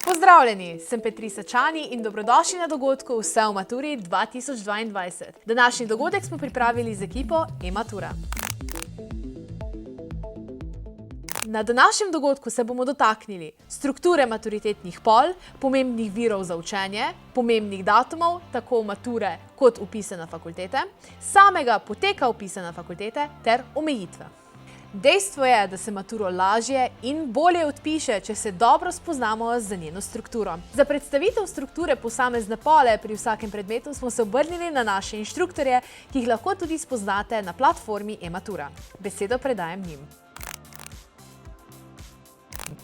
Pozdravljeni, sem Petrisa Čani in dobrodošli na dogodku Vse o maturi 2022. Današnji dogodek smo pripravili z ekipo e-matura. Na današnjem dogodku se bomo dotaknili strukture maturitetnih pol, pomembnih virov za učenje, pomembnih datumov, tako mature kot vpisa na fakultete, samega poteka vpisa na fakultete ter omejitve. Dejstvo je, da se maturo lažje in bolje odpiše, če se dobro spoznamo z njeno strukturo. Za predstavitev strukture posamezne pole pri vsakem predmetu smo se obrnili na naše inštruktorje, ki jih lahko tudi spoznate na platformi e-matura. Besedo predajam njim.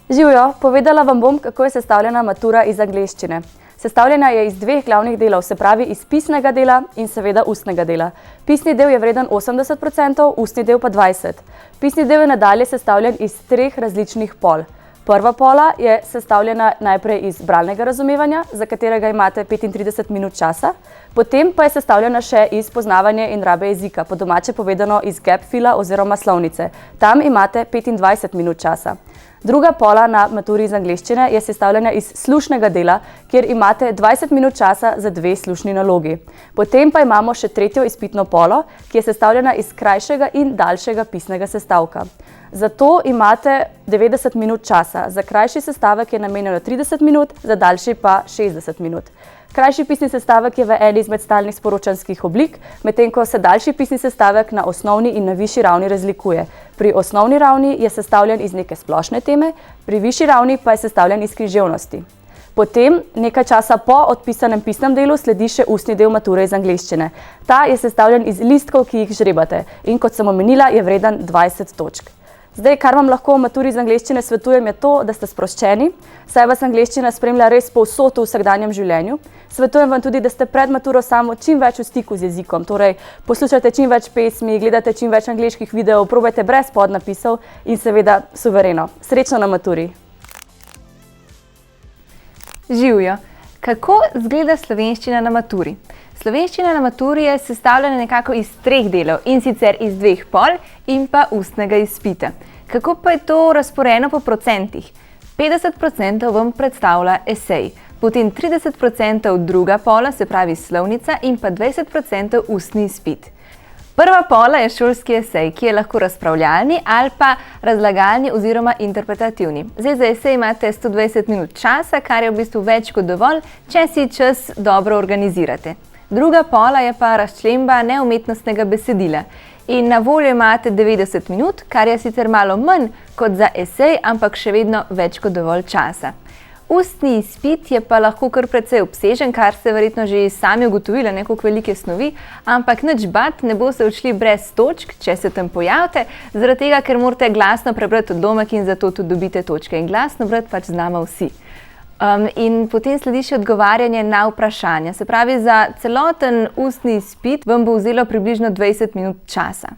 Živjo, povedala vam bom, kako je sestavljena matura iz angleščine. Sestavljena je iz dveh glavnih delov, se pravi iz pisnega dela in seveda ustnega dela. Pisni del je vreden 80%, ustni del pa 20%. Pisni del je nadalje sestavljen iz treh različnih pol. Prva pola je sestavljena najprej iz bralnega razumevanja, za katerega imate 35 minut časa, potem pa je sestavljena še iz poznavanja in rabe jezika, po domače povedano iz gap-fila oziroma slovnice. Tam imate 25 minut časa. Druga pola na maturi iz angleščine je sestavljena iz slušnega dela, kjer imate 20 minut časa za dve slušni nalogi. Potem pa imamo še tretjo izpitno polo, ki je sestavljena iz krajšega in daljšega pisnega sestavka. Zato imate 90 minut časa. Za krajši sestavek je namenjeno 30 minut, za daljši pa 60 minut. Krajši pisni sestavek je v eni izmed stalnih sporočanskih oblik, medtem ko se daljši pisni sestavek na osnovni in na višji ravni razlikuje. Pri osnovni ravni je sestavljen iz neke splošne teme, pri višji ravni pa je sestavljen iz književnosti. Potem, nekaj časa po odpisanem pisnem delu, sledi še ustni del mature iz angleščine. Ta je sestavljen iz listkov, ki jih žrebate in kot sem omenila, je vreden 20 točk. Zdaj, kar vam lahko v maturi iz angleščine svetujem, je to, da ste sproščeni, saj vas angleščina spremlja res povsod v vsakdanjem življenju. Svetujem vam tudi, da ste pred maturo samo čim več v stiku z jezikom, torej poslušajte čim več pesmi, gledate čim več angleških videov, probajte brez podnapisov in seveda suvereno. Srečno na maturi! Živjo! Kako izgleda slovenščina na maturi? Slovenščina na maturi je sestavljena nekako iz treh delov, in sicer iz dveh pol in pa ustnega izpita. Kako pa je to razporejeno po procentih? 50% vam predstavlja esej, potem 30% druga pola, se pravi slovnica, in pa 20% ustni izpit. Prva pola je šolski esej, ki je lahko razpravljalni ali pa razlagalni oziroma interpretativni. Zdaj za esej imate 120 minut časa, kar je v bistvu več kot dovolj, če si čas dobro organizirate. Druga pola je pa razčlemba neumetnostnega besedila in na voljo imate 90 minut, kar je sicer malo manj kot za esej, ampak še vedno več kot dovolj časa. Ustni izpit je pa lahko kar precej obsežen, kar ste verjetno že sami ugotovili, nekoliko velike snovi, ampak nič bat, ne boste odšli brez točk, če se tam pojavite, zaradi tega, ker morate glasno prebrati odlomek in zato tudi dobite točke. In glasno brati pač znamo vsi. In potem sledi še odgovarjanje na vprašanja. Se pravi, za celoten ustni izpit vam bo vzelo približno 20 minut časa.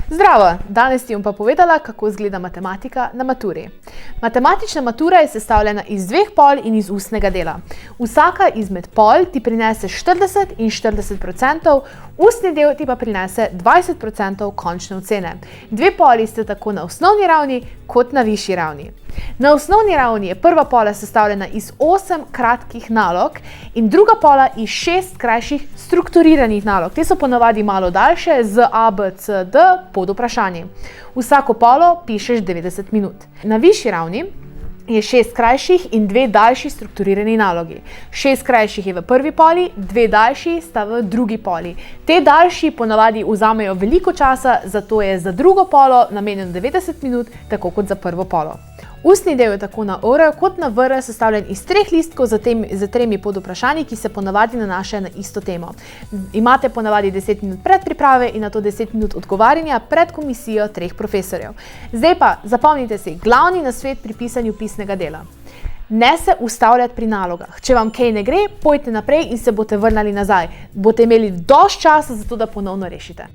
Zdravo! Danes ti bom pa povedala, kako izgleda matematika na maturi. Matematična matura je sestavljena iz dveh pol in iz ustnega dela. Vsaka izmed pol ti prinese 40 in 40%, ustni del ti pa prinese 20% končne ocene. Dve poli sta tako na osnovni ravni kot na višji ravni. Na osnovni ravni je prva pola sestavljena iz 8 kratkih nalog in druga pola iz 6 krajših strukturiranih nalog. Te so ponavadi malo daljše z A, B, C, D pod vprašanji. Vsako polo pišeš 90 minut. Na višji ravni je 6 krajših in 2 daljši strukturirani nalogi. 6 krajših je v prvi poli, 2 daljši sta v drugi poli. Te daljši ponavadi vzamejo veliko časa, zato je za drugo polo namenjeno 90 minut, tako kot za prvo polo. Ustni del je tako na OR kot na VR sestavljen iz 3 listkov z 3 podvprašanji, ki se ponavadi nanašajo na isto temo. Imate ponavadi 10 minut predpriprave in nato 10 minut odgovarjanja pred komisijo 3 profesorjev. Zdaj pa zapomnite si, glavni nasvet pri pisanju pisnega dela. Ne se ustavljati pri nalogah. Če vam kaj ne gre, pojdite naprej in se boste vrnili nazaj. Boste imeli dovolj časa za to, da ponovno rešite.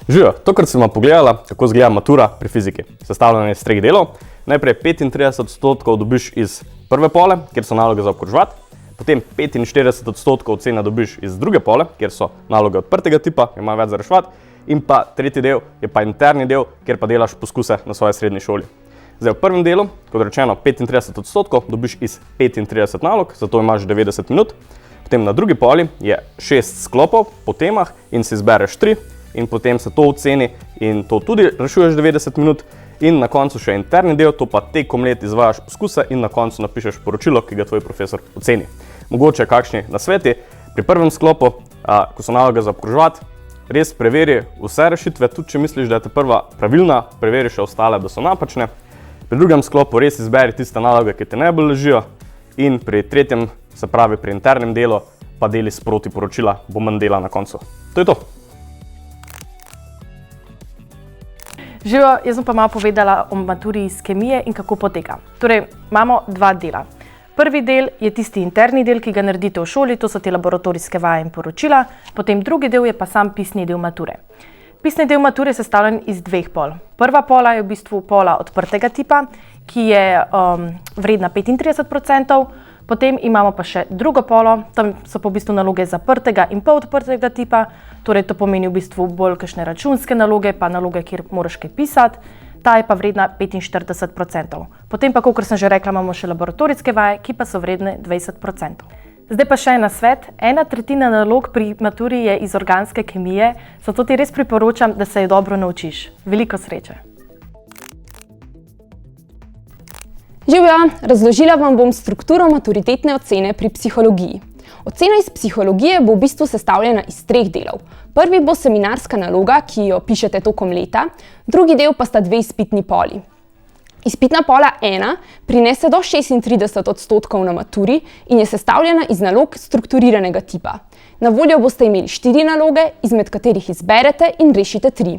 Živjo, tokrat sem vam pogledala, kako izgleda matura pri fiziki. Sestavljena je iz 3 delov. Najprej 35% dobiš iz prve pole, kjer so naloge za obkroževati, potem 45% ocena dobiš iz druge pole, kjer so naloge odprtega tipa, imajo več za reševati, in pa tretji del je pa interni del, kjer pa delaš poskuse na svoji srednji šoli. Zdaj, v prvem delu, kot rečeno, 35% dobiš iz 35 nalog, zato imaš 90 minut. Potem na drugi poli je 6 sklopov po temah in si izbereš 3 in potem se to oceni in to tudi rešuješ 90 minut. In na koncu še interni del, to pa tekom let izvajaš poskuse in na koncu napišeš poročilo, ki ga tvoj profesor oceni. Mogoče kakšni nasveti. Pri prvem sklopu, ko so naloge za obkroževati, res preveri vse rešitve, tudi če misliš, da je ta prva pravilna, preveri še ostale, da so napačne. Pri drugem sklopu res izberi tiste naloge, ki ti najbolj ležijo in pri tretjem, se pravi pri internem delu, pa deli sproti poročila, bo manj dela na koncu. To je to. Živijo, jaz sem pa malo povedala o maturi iz kemije in kako poteka. Torej, imamo dva dela. Prvi del je tisti interni del, ki ga naredite v šoli, to so te laboratorijske vaje in poročila, potem drugi del je pa sam pisni del mature. Pisni del mature je sestavljen iz dveh pol. Prva pola je v bistvu pola odprtega tipa, ki je vredna 35%, potem imamo pa še drugo polo, tam so pa v bistvu naloge zaprtega in pol odprtega tipa, torej to pomeni v bistvu bolj kakšne računske naloge, pa naloge, kjer moraš kaj pisati, ta je pa vredna 45%. Potem pa, kot sem že rekla, imamo še laboratorijske vaje, ki pa so vredne 20%. Zdaj pa še en nasvet. 1/3 nalog pri maturi je iz organske kemije, zato ti res priporočam, da se je dobro naučiš. Veliko sreče! Živjo, razložila vam bom strukturo maturitetne ocene pri psihologiji. Ocena iz psihologije bo v bistvu sestavljena iz 3 delov. Prvi bo seminarska naloga, ki jo pišete tokom leta, drugi del pa sta 2 izpitni poli. Izpitna pola 1 prinese do 36% na maturi in je sestavljena iz nalog strukturiranega tipa. Na voljo boste imeli 4 naloge, izmed katerih izberete in rešite 3.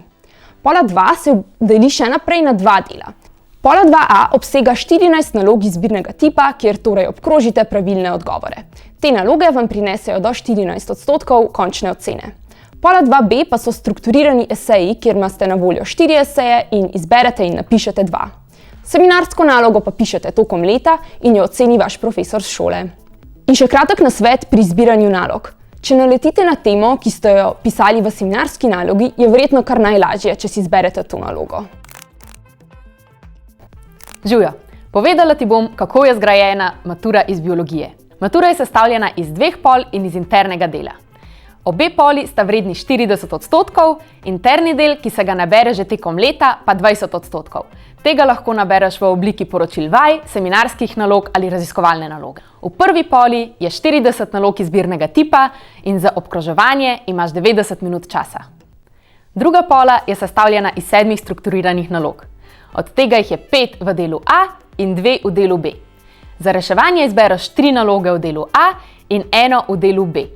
Pola 2 se deli še naprej na 2 dela. Pola 2a obsega 14 nalog izbirnega tipa, kjer torej obkrožite pravilne odgovore. Te naloge vam prinesejo do 14% končne ocene. Pola 2b pa so strukturirani eseji, kjer imate na voljo 4 eseje in izberete in napišete 2. Seminarsko nalogo pa pišete tokom leta in jo oceni vaš profesor z šole. In še kratek nasvet pri izbiranju nalog. Če naletite na temo, ki ste jo pisali v seminarski nalogi, je verjetno kar najlažje, če si izberete to nalogo. Živjo, povedala ti bom, kako je zgrajena matura iz biologije. Matura je sestavljena iz 2 pol in iz internega dela. Obe poli sta vredni 40%, interni del, ki se ga nabere že tekom leta, pa 20%. Tega lahko nabereš v obliki poročil vaj, seminarskih nalog ali raziskovalne naloge. V prvi poli je 40 nalog izbirnega tipa in za obkroževanje imaš 90 minut časa. Druga pola je sestavljena iz 7 strukturiranih nalog. Od tega jih je 5 v delu A in 2 v delu B. Za reševanje izbereš 3 naloge v delu A in 1 v delu B.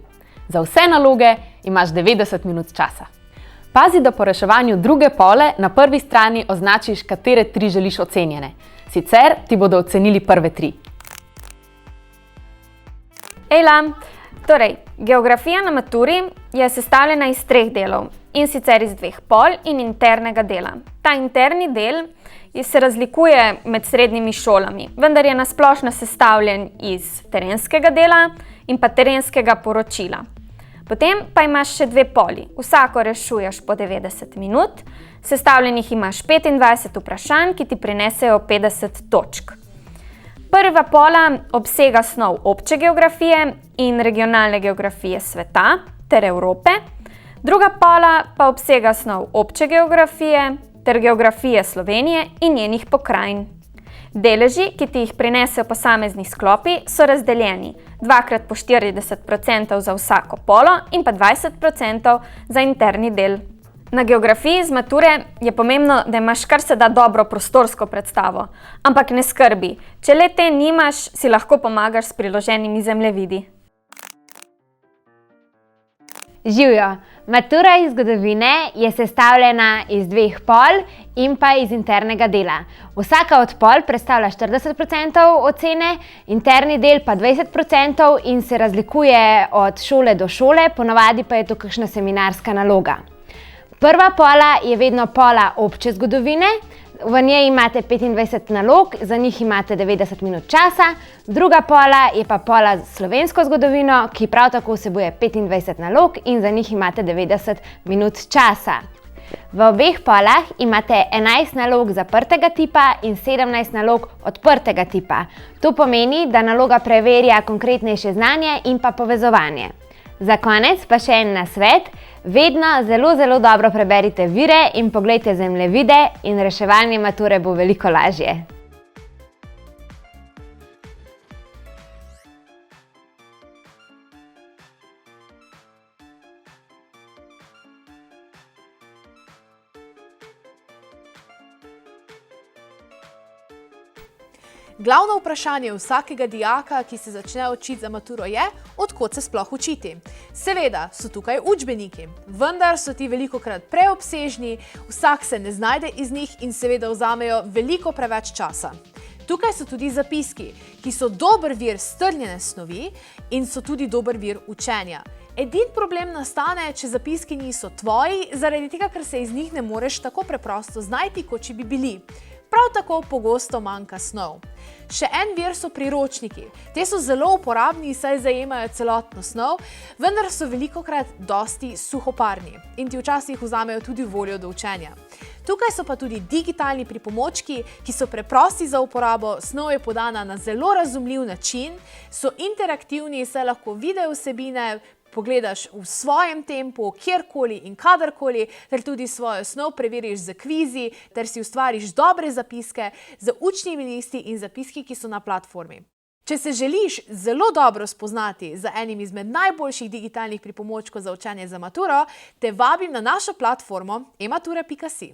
Za vse naloge imaš 90 minut časa. Pazi, da po reševanju druge pole na prvi strani označiš, katere 3 želiš ocenjene. Sicer ti bodo ocenili prve 3. Ejla, torej, geografija na maturi je sestavljena iz 3 delov, in sicer iz 2 pol in internega dela. Ta interni del se razlikuje med srednjimi šolami, vendar je na splošno sestavljen iz terenskega dela in pa terenskega poročila. Potem pa imaš še 2 poli. Vsako rešuješ po 90 minut, sestavljenih imaš 25 vprašanj, ki ti prinesejo 50 točk. Prva pola obsega snov obče geografije in regionalne geografije sveta ter Evrope. Druga pola pa obsega snov obče geografije ter geografije Slovenije in njenih pokrajin. Deleži, ki ti jih prinesejo posamezni sklopi, so razdeljeni 2x po 40% za vsako polo in pa 20% za interni del. Na geografiji z mature je pomembno, da imaš kar se da dobro prostorsko predstavo, ampak ne skrbi, če le te nimaš, si lahko pomagaš s priloženimi zemljevidi. Živjo, matura iz zgodovine je sestavljena iz 2 pol in pa iz internega dela. Vsaka od pol predstavlja 40% ocene, interni del pa 20% in se razlikuje od šole do šole, ponavadi pa je to kakšna seminarska naloga. Prva pola je vedno pola obče zgodovine, v njej imate 25 nalog, za njih imate 90 minut časa. Druga pola je pa pola slovensko zgodovino, ki prav tako vsebuje 25 nalog in za njih imate 90 minut časa. V obeh polah imate 11 nalog zaprtega tipa in 17 nalog odprtega tipa. To pomeni, da naloga preverja konkretnejše znanje in pa povezovanje. Za konec pa še en nasvet. Vedno zelo dobro preberite vire in poglejte zemljevide in reševanje mature bo veliko lažje. Glavno vprašanje vsakega dijaka, ki se začne učiti za maturo je, od kod se sploh učiti. Seveda so tukaj učbeniki, vendar so ti velikokrat preobsežni, vsak se ne znajde iz njih in seveda vzamejo veliko preveč časa. Tukaj so tudi zapiski, ki so dober vir strnjene snovi in so tudi dober vir učenja. Edini problem nastane, če zapiski niso tvoji, zaradi tega, ker se iz njih ne moreš tako preprosto znajti, kot če bi bili. Prav tako pogosto manjka snov. Še en vir so priročniki. Te so zelo uporabni, saj zajemajo celotno snov, vendar so velikokrat dosti suhoparni in ti včasih vzamejo tudi voljo do učenja. Tukaj so pa tudi digitalni pripomočki, ki so preprosti za uporabo, snov je podana na zelo razumljiv način, so interaktivni, saj lahko video vsebine pogledaš v svojem tempu, kjerkoli in kadarkoli, ter tudi svojo snov preveriš z kvizi, ter si ustvariš dobre zapiske z učnimi listi in zapiski, ki so na platformi. Če se želiš zelo dobro spoznati z enim izmed najboljših digitalnih pripomočkov za učenje za maturo, te vabim na našo platformo emature.si.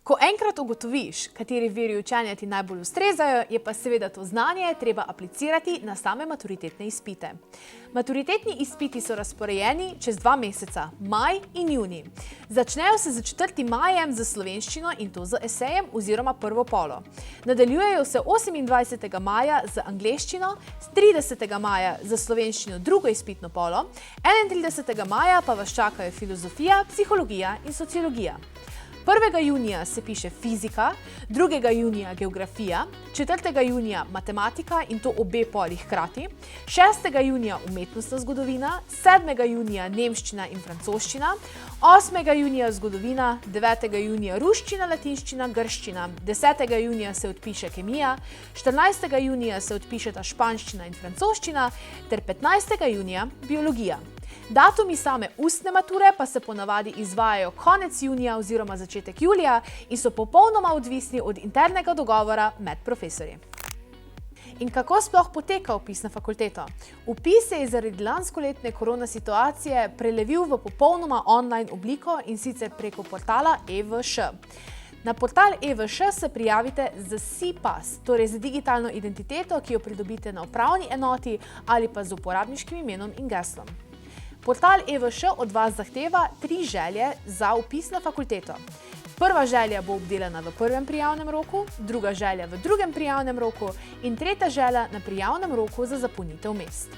Ko enkrat ugotoviš, kateri viri učenja ti najbolj ustrezajo, je pa seveda to znanje treba aplicirati na same maturitetne izpite. Maturitetni izpiti so razporejeni čez 2 meseca, maj in junij. Začnejo se z 4. majem za slovenščino in to z esejem oziroma prvo polo. Nadaljujejo se 28. maja z angleščino, 30. maja za slovenščino drugo izpitno polo, 31. maja pa vas čakajo filozofija, psihologija in sociologija. 1. junija se piše fizika, 2. junija geografija, 4. junija matematika in to obe poli hkrati, 6. junija umetnostna zgodovina, 7. junija nemščina in francoščina, 8. junija zgodovina, 9. junija ruščina, latinščina, grščina, 10. junija se odpiše kemija, 14. junija se odpišeta španščina in francoščina ter 15. junija biologija. Datumi same ustne mature pa se ponavadi izvajajo konec junija oziroma začetek julija in so popolnoma odvisni od internega dogovora med profesorji. In kako sploh poteka vpis na fakulteto? Vpis se je zaradi lanskoletne korona situacije prelevil v popolnoma online obliko in sicer preko portala EVŠ. Na portal EVŠ se prijavite z SIPAS, torej z digitalno identiteto, ki jo pridobite na upravni enoti ali pa z uporabniškim imenom in geslom. Portal EVŠ od vas zahteva 3 želje za vpis na fakulteto. Prva želja bo obdelana v prvem prijavnem roku, druga želja v drugem prijavnem roku in tretja želja na prijavnem roku za zapolnitev mest.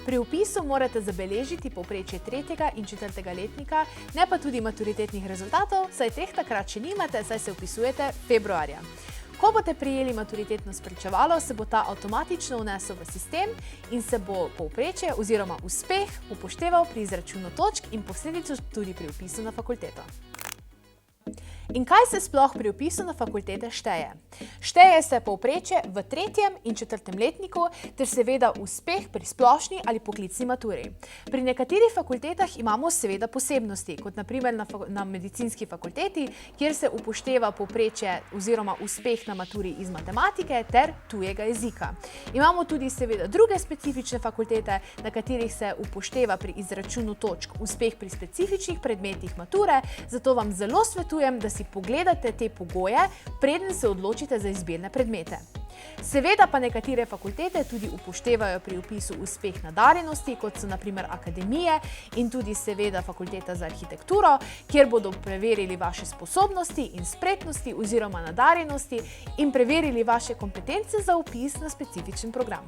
Pri vpisu morate zabeležiti povprečje 3. in 4. letnika, ne pa tudi maturitetnih rezultatov, saj teh takrat še nimate, saj se vpisujete februarja. Ko boste prijeli maturitetno spričevalo, se bo ta avtomatično vnesel v sistem in se bo povprečje oziroma uspeh upošteval pri izračunu točk in posledično tudi pri vpisu na fakulteto. In kaj se sploh pri vpisu na fakultete šteje? Šteje se povprečje v 3. in 4. letniku ter seveda uspeh pri splošni ali poklicni maturi. Pri nekaterih fakultetah imamo seveda posebnosti, kot na primer na medicinski fakulteti, kjer se upošteva povprečje oziroma uspeh na maturi iz matematike ter tujega jezika. Imamo tudi seveda druge specifične fakultete, na katerih se upošteva pri izračunu točk uspeh pri specifičnih predmetih mature, zato vam zelo svetujem, da si pogledate te pogoje, preden se odločite za izbirne predmete. Seveda pa nekatere fakultete tudi upoštevajo pri vpisu uspeh nadarjenosti, kot so na primer akademije in tudi seveda fakulteta za arhitekturo, kjer bodo preverili vaše sposobnosti in spretnosti oziroma nadarjenosti in preverili vaše kompetence za vpis na specifičen program.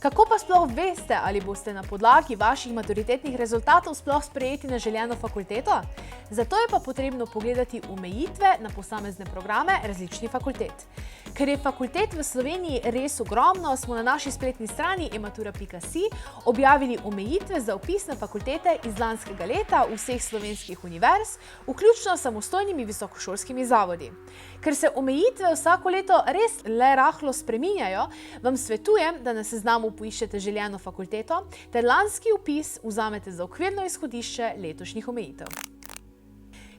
Kako pa sploh veste, ali boste na podlagi vaših maturitetnih rezultatov sploh sprejeti na želeno fakulteto? Zato je pa potrebno pogledati omejitve na posamezne programe različnih fakultet. Ker je fakultet v Sloveniji res ogromno, smo na naši spletni strani ematura.si objavili omejitve za vpis na fakultete iz lanskega leta vseh slovenskih univerz, vključno s samostojnimi visokošolskimi zavodi. Ker se omejitve vsako leto res le rahlo spreminjajo, vam svetujem, da na seznamu poiščete željeno fakulteto ter lanski vpis vzamete za okvirno izhodišče letošnjih omejitev.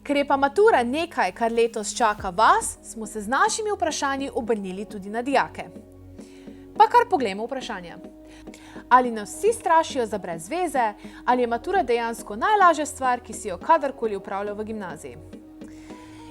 Ker je pa matura nekaj, kar letos čaka vas, smo se z našimi vprašanji obrnili tudi na dijake. Pa kar poglejmo vprašanja. Ali nas vsi strašijo za brez veze, ali je matura dejansko najlažja stvar, ki si jo kadarkoli opravljal v gimnaziji?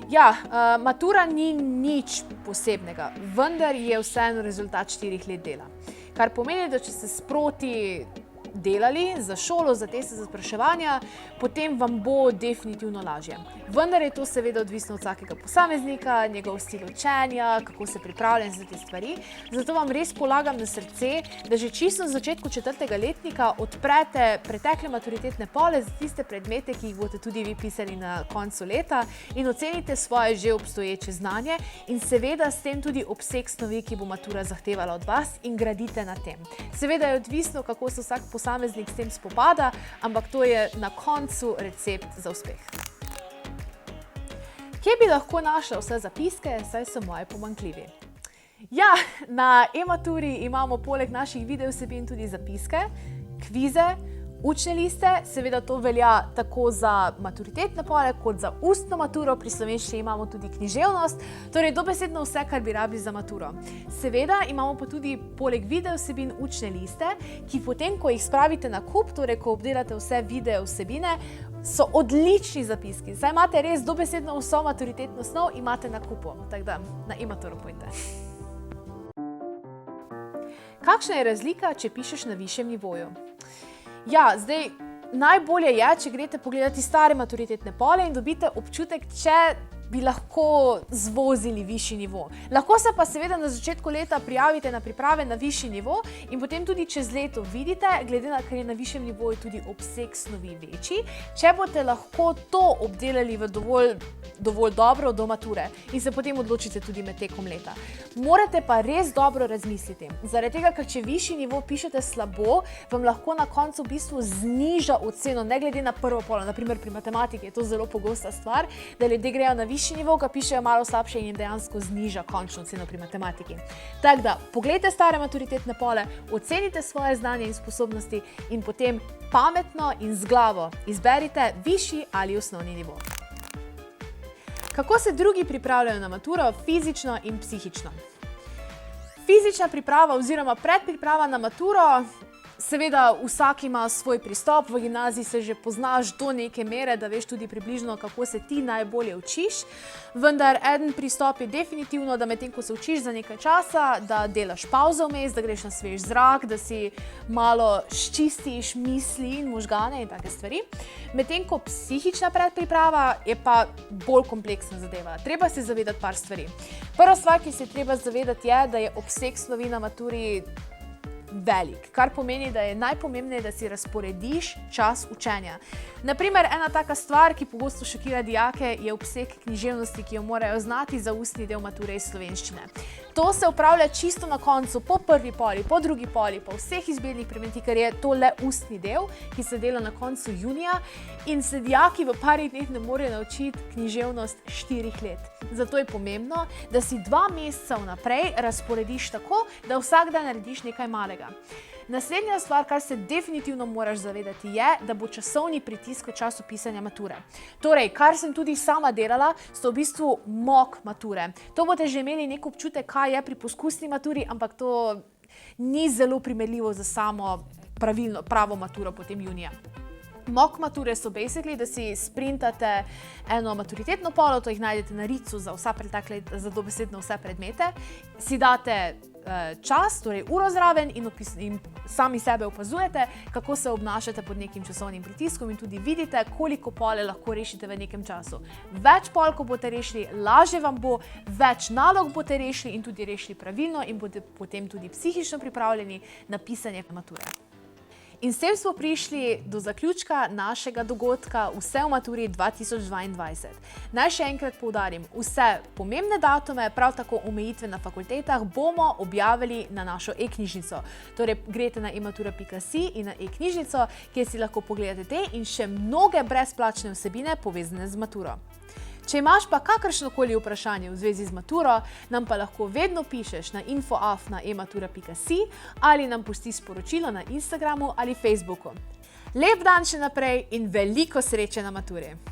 Ja, matura ni nič posebnega, vendar je vseeno rezultat 4 let dela. Kar pomeni, da če ste sproti delali za šolo, za teste, za spraševanja, potem vam bo definitivno lažje. Vendar je to seveda odvisno od vsakega posameznika, njegov stil učenja, kako se pripravlja za te stvari. Zato vam res polagam na srce, da že čisto na začetku 4. letnika odprete pretekle maturitetne pole za tiste predmete, ki jih boste tudi vi pisali na koncu leta in ocenite svoje že obstoječe znanje in seveda s tem tudi obseg snovi, ki bo matura zahtevala od vas in gradite na tem. Seveda je odvisno, kako se vsak posameznik s tem spopada, ampak to je na koncu recept za uspeh. Kje bi lahko našla vse zapiske, saj so moje pomanjkljivi? Ja, na e-maturi imamo poleg naših videovsebin tudi zapiske, kvize, učne liste, seveda to velja tako za maturitetne pole kot za ustno maturo, pri slovenščini imamo tudi književnost, torej dobesedno vse, kar bi rabili za maturo. Seveda imamo pa tudi poleg videovsebin učne liste, ki potem, ko jih spravite na kup, torej ko obdelate vse video vsebine, so odlični zapiski. Saj imate res dobesedno vso maturitetno snov, imate na kupu, tako da na e-maturo pojdite. Kakšna je razlika, če pišeš na višjem nivoju? Ja, zdaj, najbolje je, če greste pogledati stare maturitetne pole in dobite občutek, če bi lahko zvozili višji nivo. Lahko se pa seveda na začetku leta prijavite na priprave na višji nivo in potem tudi čez leto vidite, glede na ker je na višjem nivoju tudi obseg snovi večji, če boste lahko to obdelali v dovolj dobro do mature in se potem odločite tudi med tekom leta. Morate pa res dobro razmisliti. Zaradi tega, ker če višji nivo pišete slabo, vam lahko na koncu v bistvu zniža oceno, ne glede na prvo polo. Naprimer pri matematiki je to zelo pogosta stvar, da ljudje grejo na višji nivo, ga pišejo malo slabše in jim dejansko zniža končno oceno pri matematiki. Tako da, poglejte stare maturitetne pole, ocenite svoje znanje in sposobnosti in potem pametno in z glavo izberite višji ali osnovni nivo. Kako se drugi pripravljajo na maturo fizično in psihično? Fizična priprava oziroma predpriprava na maturo, seveda vsak ima svoj pristop, v gimnaziji se že poznaš do neke mere, da veš tudi približno, kako se ti najbolje učiš, vendar eden pristop je definitivno, da medtem ko se učiš za nekaj časa, da delaš pavzo vmes, da greš na svež zrak, da si malo sčistiš misli in možgane in take stvari. Medtem ko psihična predpriprava je pa bolj kompleksna zadeva. Treba se zavedati par stvari. Prva stvar, ki se je treba zavedati, je, da je obseg snovi na maturi velik, kar pomeni, da je najpomembneje, da si razporediš čas učenja. Naprimer, ena taka stvar, ki pogosto šokira dijake, je obseg književnosti, ki jo morajo znati za ustni del mature iz slovenščine. To se opravlja čisto na koncu, po prvi poli, po drugi poli, po vseh izbirnih predmetih, ker je to le ustni del, ki se dela na koncu junija in se dijaki v parih dneh ne morejo naučiti književnost 4 let. Zato je pomembno, da si 2 meseca vnaprej razporediš tako, da vsak dan narediš nekaj malega. Naslednja stvar, kar se definitivno moraš zavedati, je, da bo časovni pritisk v času pisanja mature. Torej, kar sem tudi sama delala, so v bistvu mock mature. To boste že imeli nek občutek, kaj je pri poskusni maturi, ampak to ni zelo primerljivo za samo pravo maturo potem junija. Mock mature so basically, da si sprintate eno maturitetno polo, to jih najdete na RIC-u za dobesedno vse predmete, si date čas, torej uro zraven in sami sebe opazujete, kako se obnašate pod nekim časovnim pritiskom in tudi vidite, koliko pole lahko rešite v nekem času. Več pol, ko boste rešili, lažje vam bo, več nalog boste rešili in tudi rešili pravilno in boste potem tudi psihično pripravljeni na pisanje mature. In s tem smo prišli do zaključka našega dogodka Vse o maturi 2022. Naj še enkrat poudarim, vse pomembne datume, prav tako omejitve na fakultetah bomo objavili na našo e-knjižnico. Torej, greste na ematura.si in na e-knjižnico, kjer si lahko pogledate te in še mnoge brezplačne vsebine povezane z maturo. Če imaš pa kakršnokoli vprašanje v zvezi z maturo, nam pa lahko vedno pišeš na info@ematura.si ali nam pusti sporočilo na Instagramu ali Facebooku. Lep dan še naprej in veliko sreče na maturi!